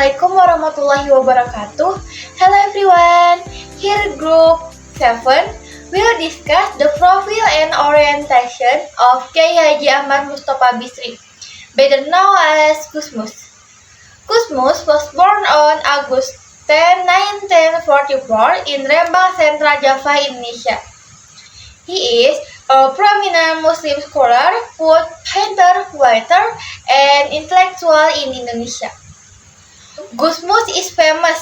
Assalamualaikum warahmatullahi wabarakatuh. Hello everyone. Here group 7 will discuss the profile and orientation of Kiai Haji Ahmad Mustofa Bisri, better known as Gusmus. Gusmus was born on August 10, 1944 in Rembang, Central Java, Indonesia. He is a prominent Muslim scholar, poet, painter, writer, and intellectual in Indonesia. Gusmus is famous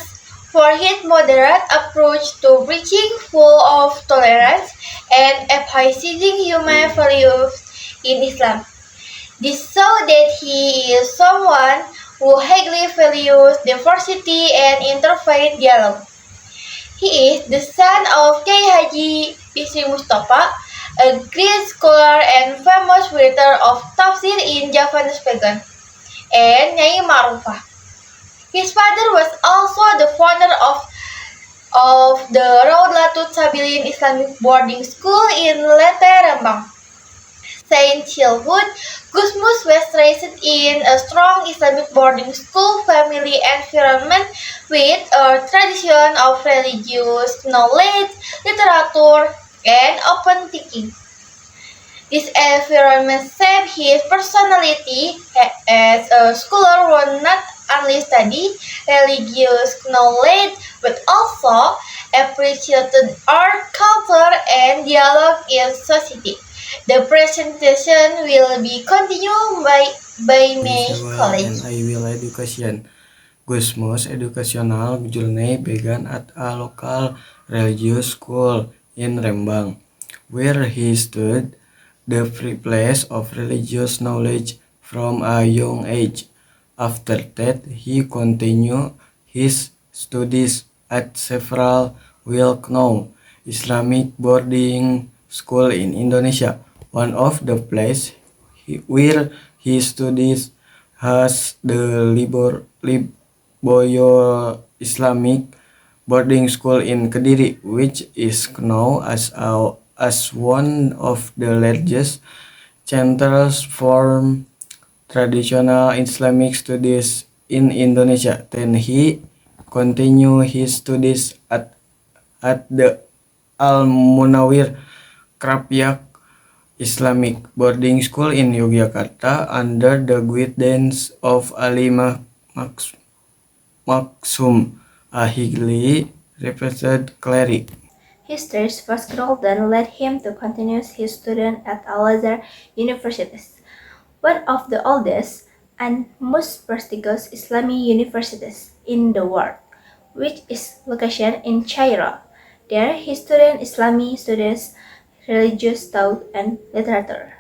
for his moderate approach to preaching, full of tolerance and emphasizing human values in Islam. This shows that he is someone who highly values diversity and interfaith dialogue. He is the son of Kiai Haji Bisri Mustofa, a great scholar and famous writer of tafsir in Javanese pagan, and Nyai Ma'rufah. His father was also the founder of the Raudlatul Sabilin Islamic boarding school in Lete, Rembang. Since childhood, Gusmus was raised in a strong Islamic boarding school family environment with a tradition of religious knowledge, literature, and open thinking. This environment shaped his personality as a scholar who not only studied religious knowledge but also appreciated art, culture, and dialogue in society. The presentation will be continued by May College. And I will education. Gusmus Educational Journey began at a local religious school in Rembang, where he studied the free place of religious knowledge from a young age. After that, he continued his studies at several well-known Islamic boarding schools in Indonesia. One of the places where he studies has the Liboyo Islamic boarding school in Kediri, which is known as one of the largest centers for traditional Islamic studies in Indonesia. Then he continued his studies at the Al-Munawir Krapyak Islamic boarding school in Yogyakarta under the guidance of Ali Maksum, a highly respected cleric. His thirst for Golden led him to continue his studies at Al-Azhar universities, one of the oldest and most prestigious Islamic universities in the world, which is located in Cairo. There he studied Islamic studies, religious thought, and literature.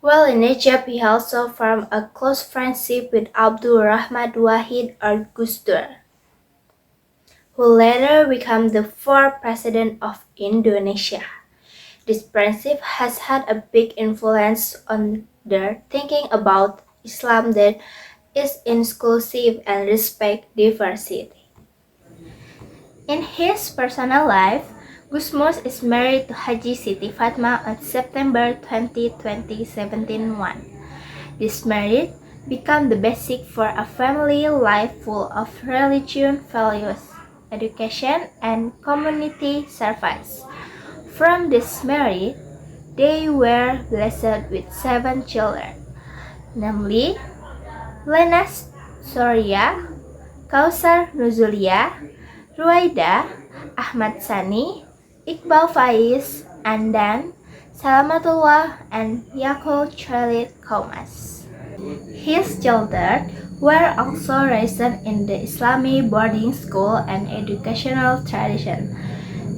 While in Egypt, he also formed a close friendship with Abdul Rahman Wahid Al-Ghusdur, who later became the fourth president of Indonesia. This friendship has had a big influence on their thinking about Islam that is inclusive and respect diversity. In his personal life, Gusmus is married to Haji Siti Fatma on September 20, 2017. This marriage became the basic for a family life full of religion values, education, and community service. From this marriage, they were blessed with 7 children, namely Lena Soria, Kausar Nuzulia, Ruwaida, Ahmad Sani, Iqbal Faiz, Andan, Salamatullah, and Yakul Khalid Kaumas. His children were also raised in the Islamic boarding school and educational tradition,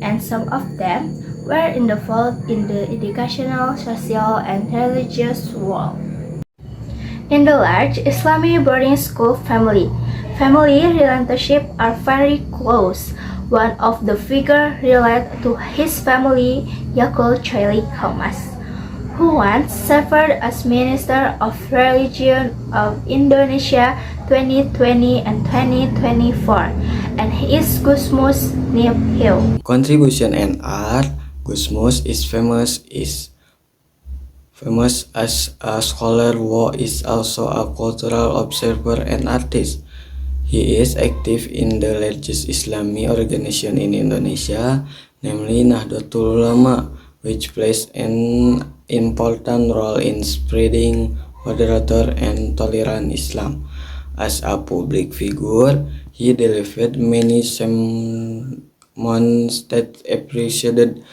and some of them were involved in the educational, social, and religious world. In the large Islamic boarding school family relationships are very close. One of the figures related to his family, Yakul Khalid Kaumas, who once served as Minister of Religion of Indonesia 2020 and 2024, and he is Gusmus nephew. Contribution and art. Gusmus is famous as a scholar who is also a cultural observer and artist. He is active in the largest Islamic organization in Indonesia, namely Nahdlatul Ulama, which plays an important role in spreading moderate and tolerant Islam. As a public figure, he delivered many sermons that appreciated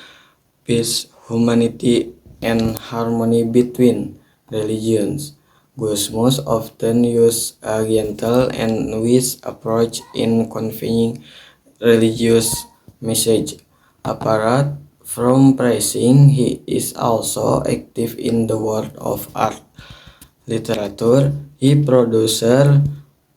peace, humanity, and harmony between religions. Gusmus often used a gentle and wise approach in conveying religious message. Apart from preaching, he is also active in the world of art. Literature, he produced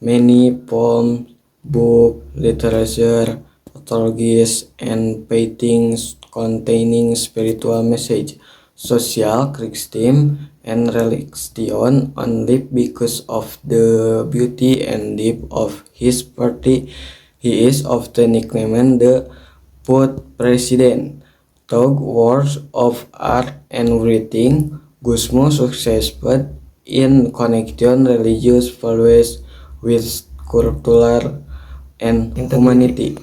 many poems, books, literature, anthologies, and paintings containing spiritual message, social criticism, and reflection on life because of the beauty and depth of his poetry. He is often nicknamed the Poet President. Through works of art and writing, Gusmus succeeded in connecting religious values with culture and humanity.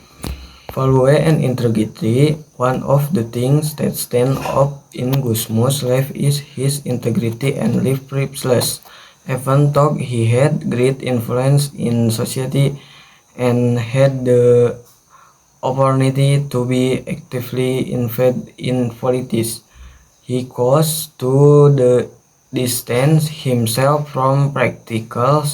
Value and integrity. One of the things that stand out in Gusmus' life is his integrity and life priceless. Even though he had great influence in society and had the opportunity to be actively involved in politics, he chose to distance himself from practical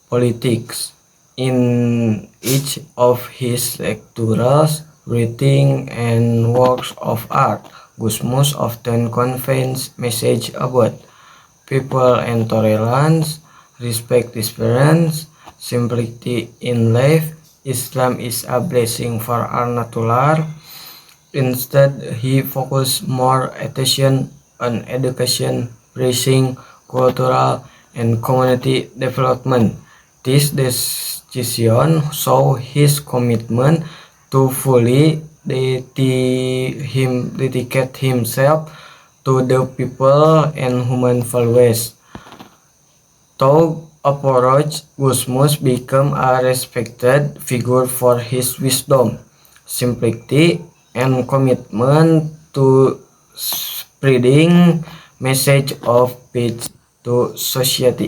politics. In each of his lectures, writing, and works of art, Gusmus often conveys messages about people and tolerance, respect difference, simplicity in life. Islam is a blessing for our nature. Instead, he focused more attention on education, preaching, cultural, and community development. This decision shows his commitment to fully dedicate himself to the people and human values. Through approach, Gusmus became a respected figure for his wisdom, simplicity, and commitment to spreading message of peace to society.